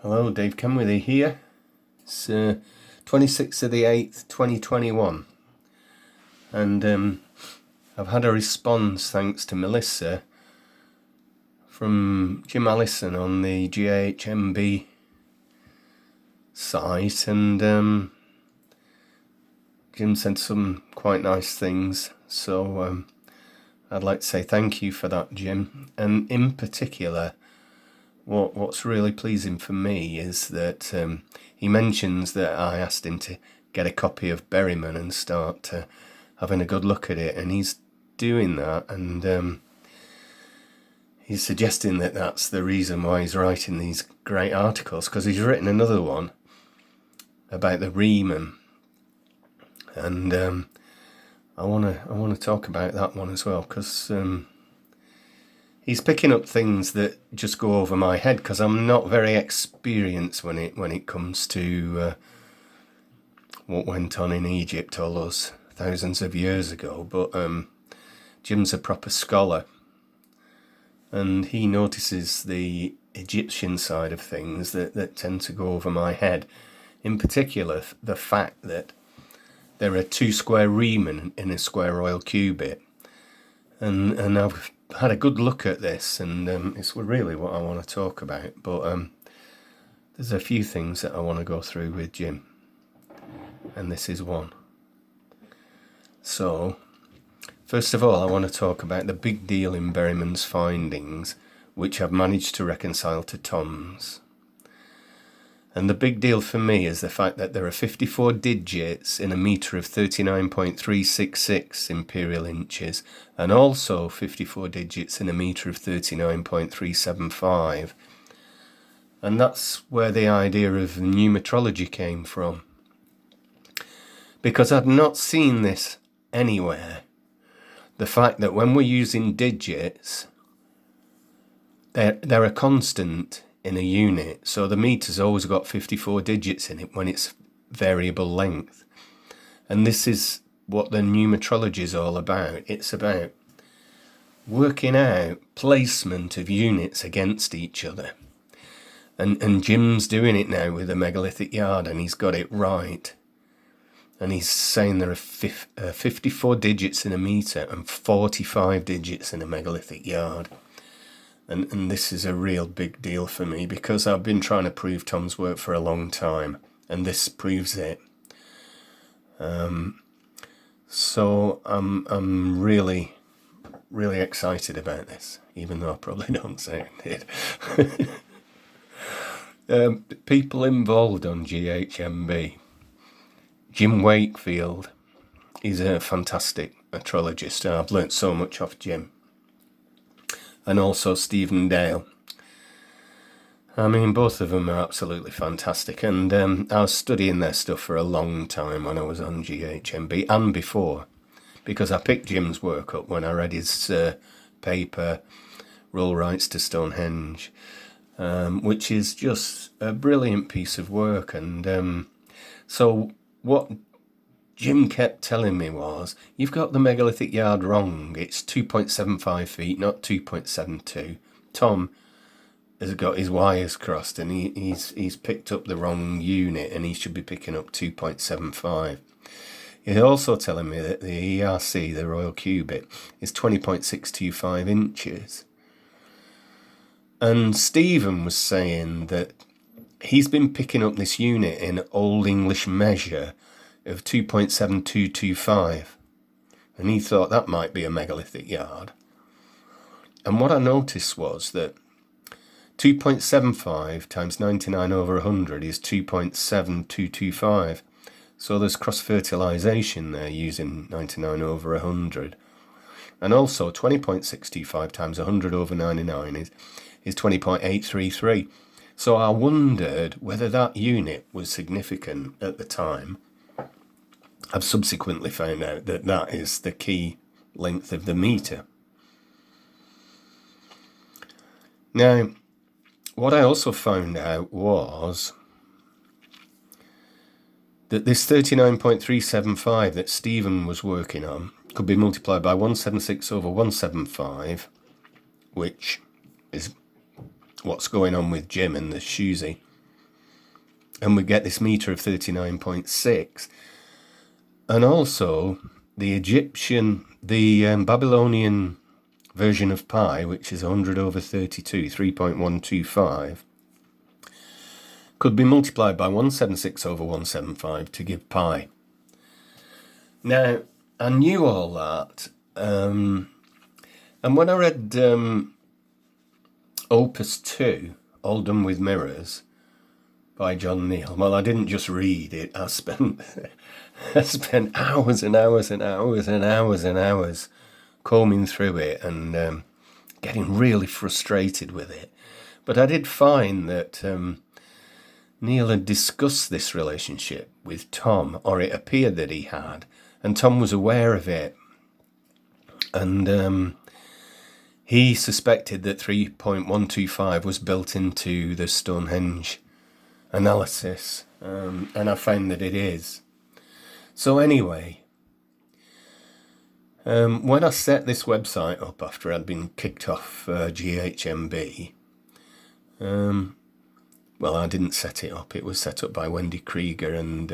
Hello, Dave Kenworthy here. It's 26th of the 8th, 2021. And I've had a response, thanks to Melissa, from Jim Alison on the GHMB site. And Jim said some quite nice things. So I'd like to say thank you for that, Jim. And in particular, what's really pleasing for me is that he mentions that I asked him to get a copy of Berriman and start having a good look at it, and he's doing that, and he's suggesting that that's the reason why he's writing these great articles, because he's written another one about the Remen, and I want to talk about that one as well, because he's picking up things that just go over my head, because I'm not very experienced when it comes to what went on in Egypt all those thousands of years ago. But Jim's a proper scholar, and he notices the Egyptian side of things that tend to go over my head. In particular, the fact that there are 2 square Remen in a square royal cubit, and I've had a good look at this, and it's really what I want to talk about. But there's a few things that I want to go through with Jim, and this is one. So, first of all, I want to talk about the big deal in Berriman's findings, which I've managed to reconcile to Thom's. And the big deal for me is the fact that there are 54 digits in a metre of 39.366 imperial inches, and also 54 digits in a metre of 39.375. And that's where the idea of numerology came from. Because I'd not seen this anywhere. The fact that when we're using digits, they're a constant in a unit, so the meter's always got 54 digits in it when it's variable length. And this is what the numerology is all about. It's about working out placement of units against each other. And Jim's doing it now with a megalithic yard, and he's got it right. And he's saying there are 54 digits in a meter and 45 digits in a megalithic yard. And this is a real big deal for me, because I've been trying to prove Thom's work for a long time, and this proves it. So I'm really, really excited about this, even though I probably don't say it did. People involved on GHMB. Jim Wakefield, he's a fantastic astrologist, and I've learnt so much off Jim. And also Stephen Dale. I mean, both of them are absolutely fantastic, and I was studying their stuff for a long time when I was on GHMB and before, because I picked Jim's work up when I read his paper, Roll Rights to Stonehenge, which is just a brilliant piece of work. And so what Jim kept telling me was, you've got the megalithic yard wrong. It's 2.75 feet, not 2.72. Thom has got his wires crossed, and he's picked up the wrong unit, and he should be picking up 2.75. He's also telling me that the ERC, the royal cubit, is 20.625 inches. And Stephen was saying that he's been picking up this unit in Old English measure of 2.7225, and he thought that might be a megalithic yard. And what I noticed was that 2.75 times 99 over 100 is 2.7225, so there's cross-fertilisation there using 99 over 100. And also 20.625 times 100 over 99 is 20.833. So I wondered whether that unit was significant at the time. I've subsequently found out that that is the key length of the meter. Now, what I also found out was that this 39.375 that Stephen was working on could be multiplied by 176 over 175, which is what's going on with Jim and the Shuzi. and we get this metre of 39.6. And also the Babylonian version of pi, which is 100/32, 3.125, could be multiplied by 176/175 to give pi. Now, I knew all that, and when I read Opus 2, All Done with Mirrors, by John Neal, well, I didn't just read it, I spent hours and hours and hours and hours and hours combing through it and getting really frustrated with it. But I did find that Neal had discussed this relationship with Thom, or it appeared that he had, and Thom was aware of it. And he suspected that 3.125 was built into the Stonehenge analysis, and I found that it is. So anyway, when I set this website up after I'd been kicked off GHMB, well, I didn't set it up. It was set up by Wendy Krieger and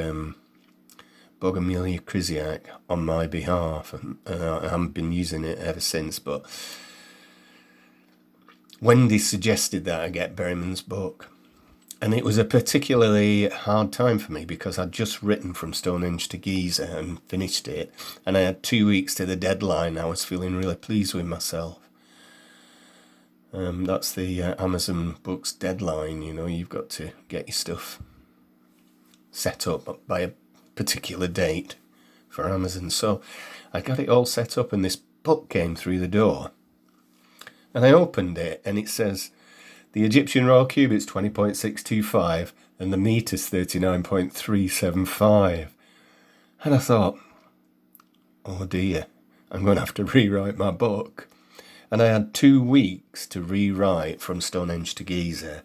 Bogomilia Krysiak on my behalf, and I haven't been using it ever since, but Wendy suggested that I get Berriman's book. And it was a particularly hard time for me because I'd just written From Stonehenge to Giza and finished it. And I had 2 weeks to the deadline. I was feeling really pleased with myself. That's the Amazon Books deadline, you know. You've got to get your stuff set up by a particular date for Amazon. So I got it all set up and this book came through the door. And I opened it and it says, the Egyptian royal cubit's 20.625 and the metre's 39.375. And I thought, oh dear, I'm going to have to rewrite my book. And I had 2 weeks to rewrite From Stonehenge to Giza,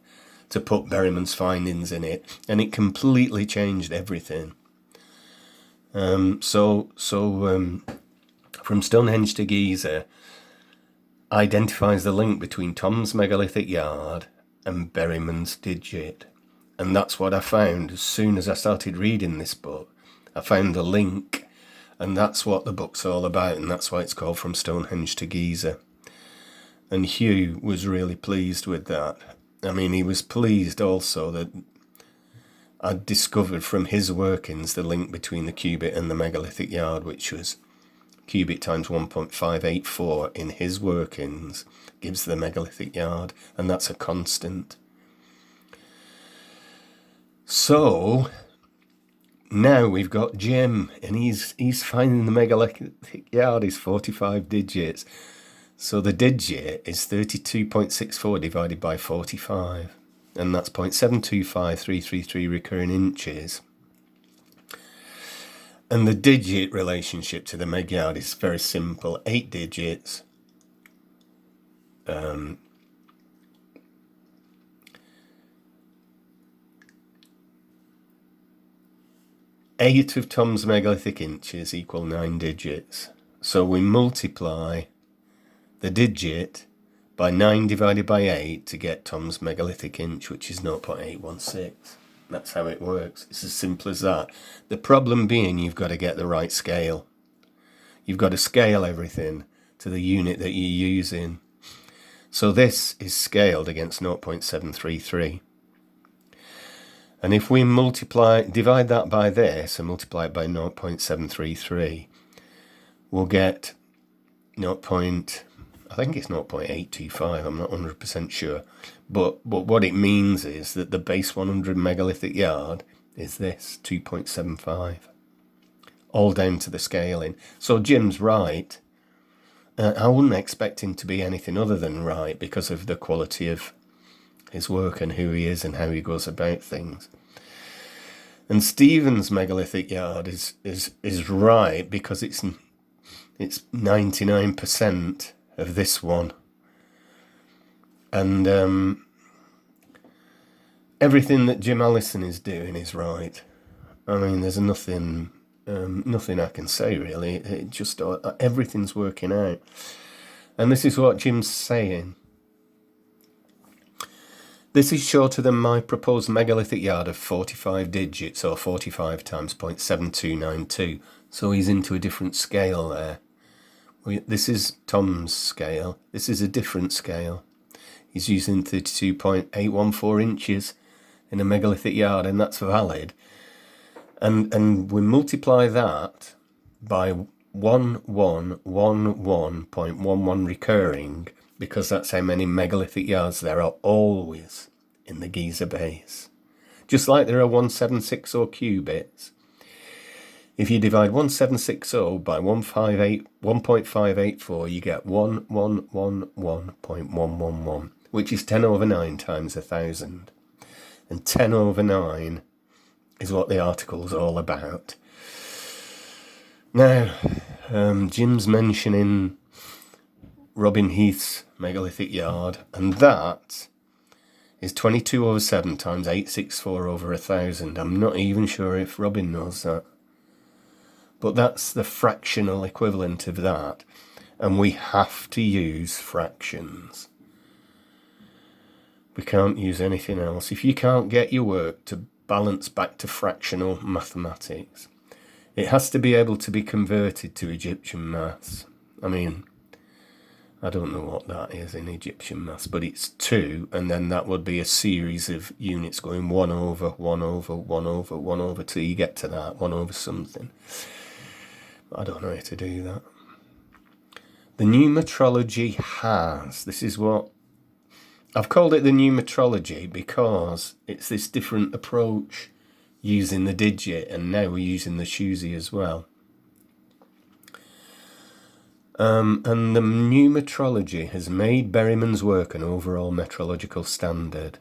to put Berriman's findings in it, and it completely changed everything. From Stonehenge to Giza identifies the link between Thom's megalithic yard and Berriman's digit. And that's what I found as soon as I started reading this book. I found the link, and that's what the book's all about, and that's why it's called From Stonehenge to Giza. And Hugh was really pleased with that. I mean, he was pleased also that I'd discovered from his workings the link between the cubit and the megalithic yard, which was cubit times 1.584 in his workings gives the megalithic yard, and that's a constant. So now we've got Jim, and he's finding the megalithic yard is 45 digits. So the digit is 32.64 divided by 45, and that's 0.725333 recurring inches. And the digit relationship to the meg yard is very simple. 8 digits. 8 of Thom's megalithic inches equal 9 digits. So we multiply the digit by 9 divided by 8 to get Thom's megalithic inch, which is 0.816. That's how it works. It's as simple as that. The problem being you've got to get the right scale. You've got to scale everything to the unit that you're using. So this is scaled against 0.733. And if we divide that by this and multiply it by 0.733, we'll get I think it's 0.825, I'm not 100% sure. But what it means is that the base 100 megalithic yard is this, 2.75. All down to the scaling. So Jim's right. I wouldn't expect him to be anything other than right because of the quality of his work and who he is and how he goes about things. And Stephen's megalithic yard is right because it's 99% of this one. And everything that Jim Alison is doing is right. I mean, there's nothing I can say really. It just everything's working out. And this is what Jim's saying. This is shorter than my proposed megalithic yard of 45 digits, or 45 times 0.7292. So he's into a different scale there. This is Thom's scale. This is a different scale. He's using 32.814 inches in a megalithic yard, and that's valid. And we multiply that by 1111.11 recurring, because that's how many megalithic yards there are always in the Giza base. Just like there are 1760 cubits. If you divide 1760 by 1.584, you get 1111.111, which is 10 over 9 times 1,000. And 10 over 9 is what the article's all about. Now, Jim's mentioning Robin Heath's megalithic yard, and that is 22 over 7 times 864 over 1,000. I'm not even sure if Robin knows that. But that's the fractional equivalent of that. And we have to use fractions. We can't use anything else. If you can't get your work to balance back to fractional mathematics, it has to be able to be converted to Egyptian maths. I mean, I don't know what that is in Egyptian maths, but it's 2, and then that would be a series of units going 1 over, 1 over, 1 over, 1 over, till you get to that, 1 over something. I don't know how to do that. The new metrology has, this is what, I've called it the new metrology because it's this different approach using the digit, and now we're using the SHUSI as well. And the new metrology has made Berriman's work an overall metrological standard.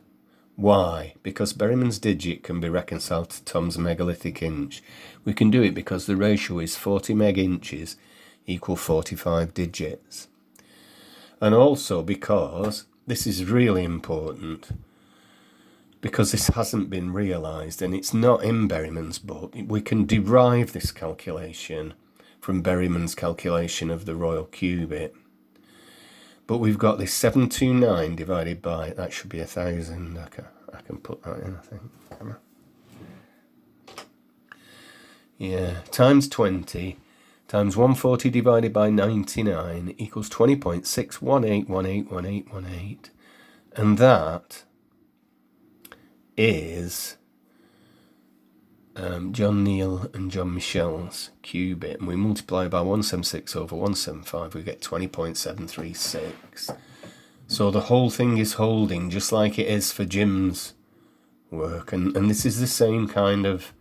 Why? Because Berriman's digit can be reconciled to Thom's megalithic inch. We can do it because the ratio is 40 meg inches equal 45 digits. And also because, this is really important, because this hasn't been realised and it's not in Berriman's book, we can derive this calculation from Berriman's calculation of the royal cubit. But we've got this 729 divided by, that should be 1,000. I can put that in, I think. Yeah, times 20 times 140 divided by 99 equals 20.618181818. And that is John Neal and John Michell's cubit, and we multiply by 176 over 175, we get 20.736. So the whole thing is holding, just like it is for Jim's work, and this is the same kind of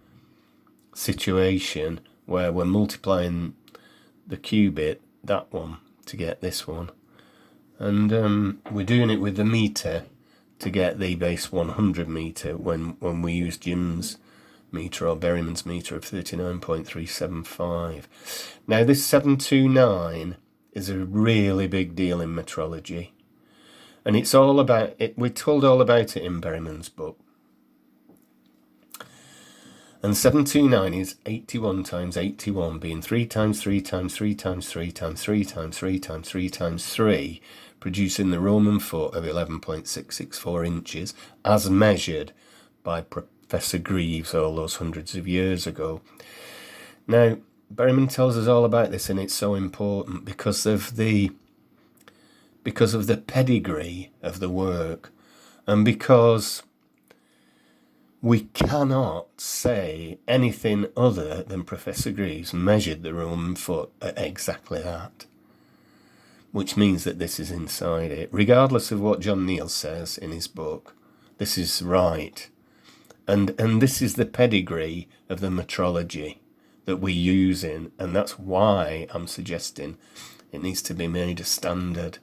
situation where we're multiplying the cubit, that one, to get this one, and we're doing it with the metre to get the base 100 metre when we use Jim's metre or Berriman's metre of 39.375. Now this 729 is a really big deal in metrology, and it's all about it. We're told all about it in Berriman's book. And 729 is 81 times 81, being 3 times 3 times 3 times 3 times 3 times 3 times 3 times 3, producing the Roman foot of 11.664 inches, as measured by Professor Greaves all those hundreds of years ago. Now, Berriman tells us all about this, and it's so important because of the pedigree of the work, and because we cannot say anything other than Professor Greaves measured the Roman foot at exactly that, which means that this is inside it. Regardless of what John Neal says in his book, this is right. And this is the pedigree of the metrology that we're using, and that's why I'm suggesting it needs to be made a standard.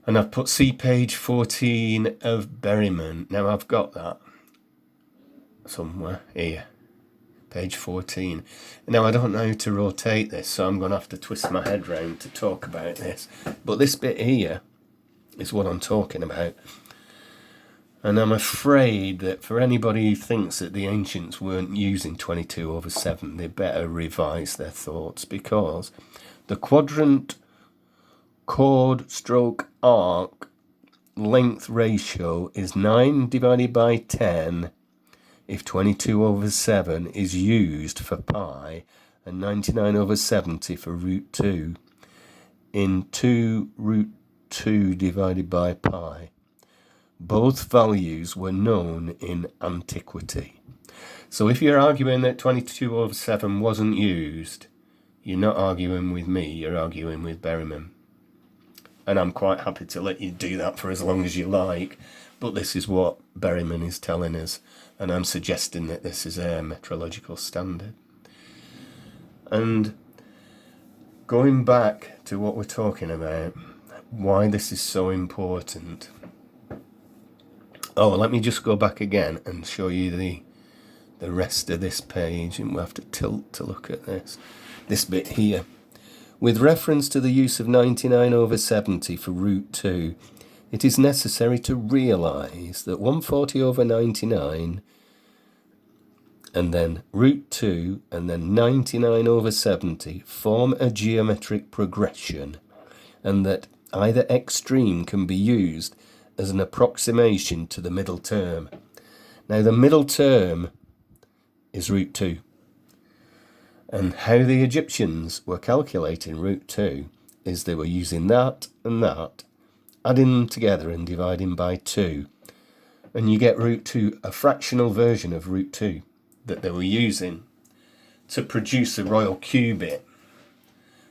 And I've put see page 14 of Berriman. Now I've got that somewhere here, page 14. Now I don't know how to rotate this, so I'm going to have to twist my head round to talk about this. But this bit here is what I'm talking about. And I'm afraid that for anybody who thinks that the ancients weren't using 22 over 7, they better revise their thoughts, because the quadrant chord stroke arc length ratio is 9 divided by 10 if 22/7 is used for pi and 99/70 for root 2 in 2 root 2 divided by pi. Both values were known in antiquity. So if you're arguing that 22/7 wasn't used, you're not arguing with me, you're arguing with Berriman. And I'm quite happy to let you do that for as long as you like, but this is what Berriman is telling us, and I'm suggesting that this is a metrological standard. And going back to what we're talking about, why this is so important. Oh, let me just go back again and show you the rest of this page, and we'll have to tilt to look at this bit here. With reference to the use of 99/70 for root 2, it is necessary to realise that 140/99 and then root 2 and then 99/70 form a geometric progression, and that either extreme can be used as an approximation to the middle term. Now the middle term is root 2. And how the Egyptians were calculating root 2 is they were using that and that, adding them together and dividing by 2. And you get root 2, a fractional version of root 2 that they were using to produce a royal cubit.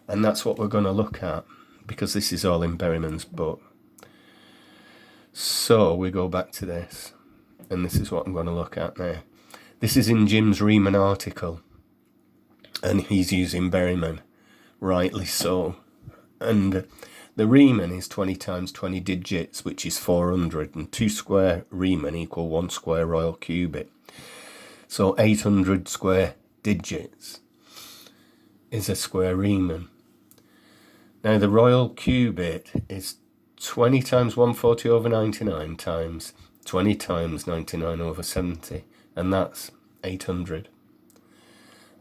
And that's what we're going to look at, because this is all in Berriman's book. So we go back to this, and this is what I'm going to look at now. This is in Jim's Remen article, and he's using Berriman, rightly so. And the Remen is 20 times 20 digits, which is 400, and 2 square Remen equal 1 square royal cubit. So 800 square digits is a square Remen. Now the royal cubit is 20 times 140/99 times 20 times 99/70, and that's 800.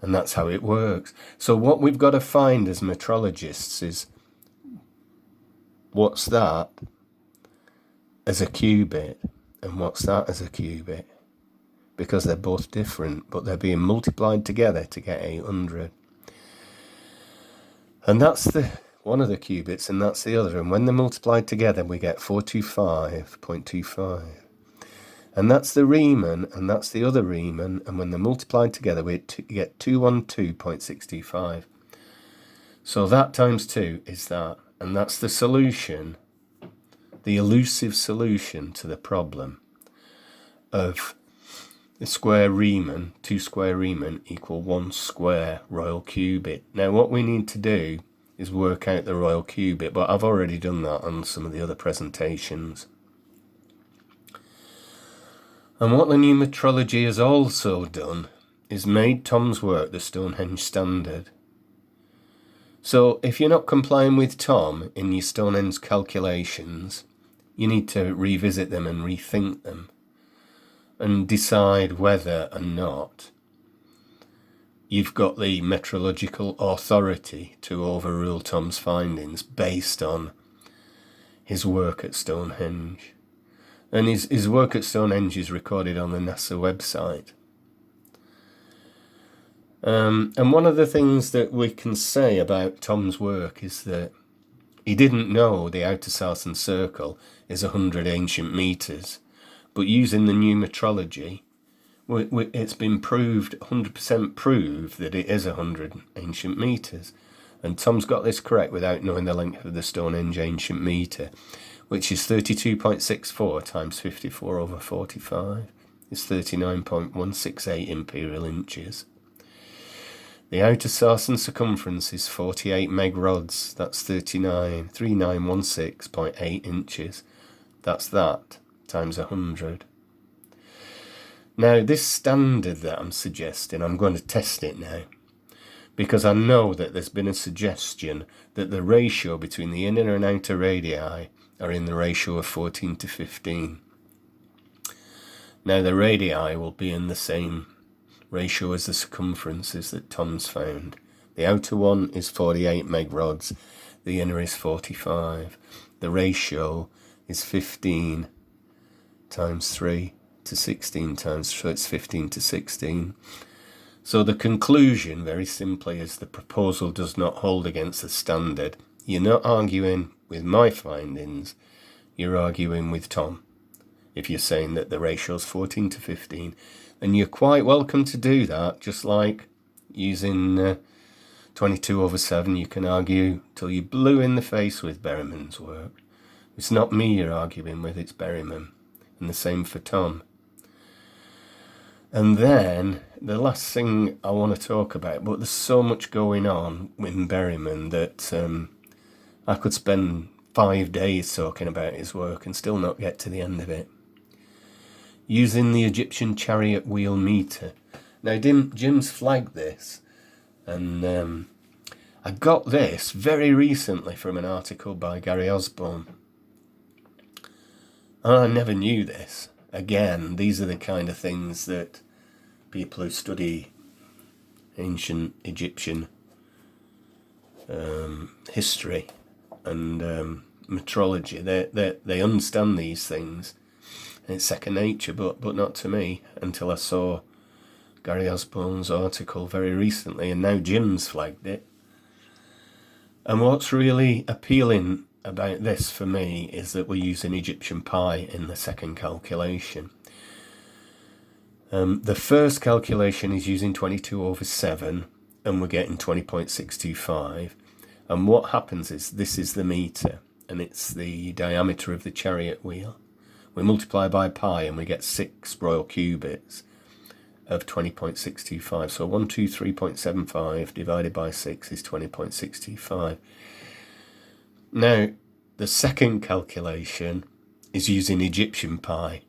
And that's how it works. So what we've got to find as metrologists is, what's that as a cubit and what's that as a cubit? Because they're both different, but they're being multiplied together to get 800. And that's the one of the cubits, and that's the other. And when they're multiplied together, we get 425.25. And that's the Remen, and that's the other Remen, and when they're multiplied together, we get 212.625. So that times 2 is that, and that's the solution, the elusive solution to the problem of the square Remen, 2 square Remen equal 1 square royal cubit. Now what we need to do is work out the royal cubit, but I've already done that on some of the other presentations. And what the new metrology has also done is made Thom's work the Stonehenge standard. So if you're not complying with Thom in your Stonehenge calculations, you need to revisit them and rethink them and decide whether or not you've got the metrological authority to overrule Thom's findings based on his work at Stonehenge. And his work at Stonehenge is recorded on the NASA website. And one of the things that we can say about Thom's work is that he didn't know the outer Sarsen circle is 100 ancient meters, but using the new metrology, it's been proved, 100% proved, that it is 100 ancient meters. And Thom's got this correct without knowing the length of the Stonehenge ancient meter, which is 32.64 times 54/45. It's 39.168 imperial inches. The outer Sarsen circumference is 48 megrods. That's 3916.8 inches. That's that times 100. Now, this standard that I'm suggesting, I'm going to test it now, because I know that there's been a suggestion that the ratio between the inner and outer radii are in the ratio of 14 to 15. Now the radii will be in the same ratio as the circumferences that Thom's found. The outer one is 48 megrods, the inner is 45. The ratio is 15 times 3 to 16 times, so it's 15 to 16. So the conclusion, very simply, is the proposal does not hold against the standard. You're not arguing with my findings, you're arguing with Thom. If you're saying that the ratio is 14 to 15, and you're quite welcome to do that, just like using 22/7, you can argue till you're blue in the face with Berriman's work. It's not me you're arguing with, it's Berriman. And the same for Thom. And then the last thing I want to talk about, but there's so much going on with Berriman that I could spend 5 days talking about his work and still not get to the end of it. Using the Egyptian chariot wheel meter. Now Jim's flagged this, and I got this very recently from an article by Gary Osborne. I never knew this. Again, these are the kind of things that people who study ancient Egyptian history and metrology, they understand these things. And it's second nature, but not to me until I saw Gary Osborne's article very recently, and now Jim's flagged it. And what's really appealing about this for me is that we're using Egyptian pi in the second calculation. The first calculation is using 22/7, and we're getting 20.625. And what happens is, this is the meter, and it's the diameter of the chariot wheel. We multiply by pi, and we get 6 royal cubits of 20.625. So 123.75 divided by 6 is 20.625. Now, the second calculation is using Egyptian pi.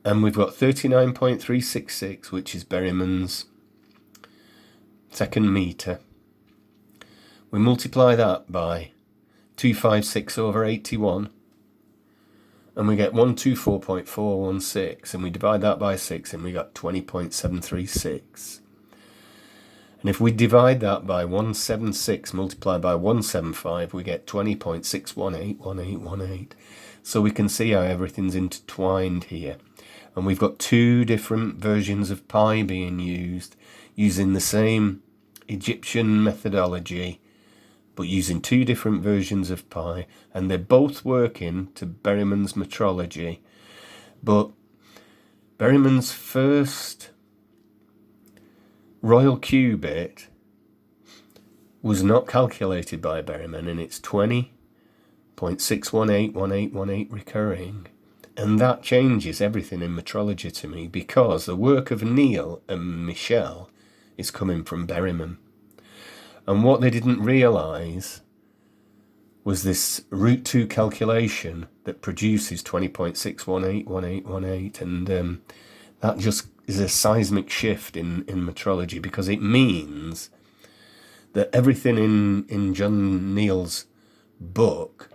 And we've got 39.366, which is Berriman's second meter. We multiply that by 256/81, and we get 124.416, and we divide that by 6, and we got 20.736. And if we divide that by 176 multiplied by 175, we get 20.6181818. So we can see how everything's intertwined here. And we've got 2 different versions of pi being used, using the same Egyptian methodology, but using 2 different versions of pi, and they're both working to Berriman's metrology. But Berriman's first royal cubit was not calculated by Berriman, and it's 20.6181818 recurring. And that changes everything in metrology to me, because the work of Neal and Michell is coming from Berriman. And what they didn't realise was this root 2 calculation that produces 20.6181818, and that just is a seismic shift in metrology, because it means that everything in John Neal's book,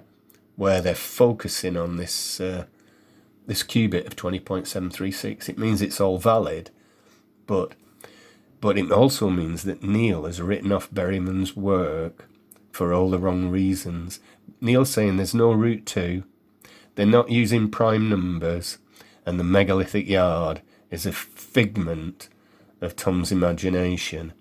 where they're focusing on this cubit of 20.736, it means it's all valid, but it also means that Neal has written off Berriman's work for all the wrong reasons. Neal's saying there's no root 2, they're not using prime numbers, and the megalithic yard is a figment of Thom's imagination.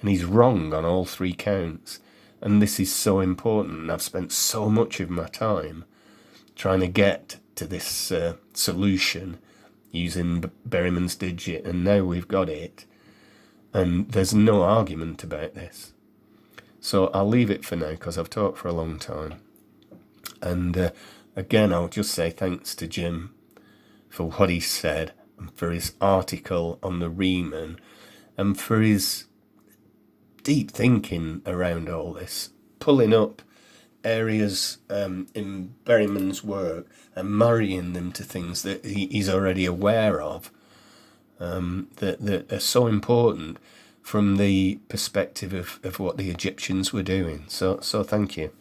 And he's wrong on all 3 counts. And this is so important, and I've spent so much of my time trying to get to this solution using Berriman's digit, and now we've got it. And there's no argument about this. So I'll leave it for now, because I've talked for a long time. And again, I'll just say thanks to Jim for what he said, and for his article on the Remen, and for his deep thinking around all this, pulling up areas in Berriman's work and marrying them to things that he's already aware of, that are so important from the perspective of what the Egyptians were doing. So thank you.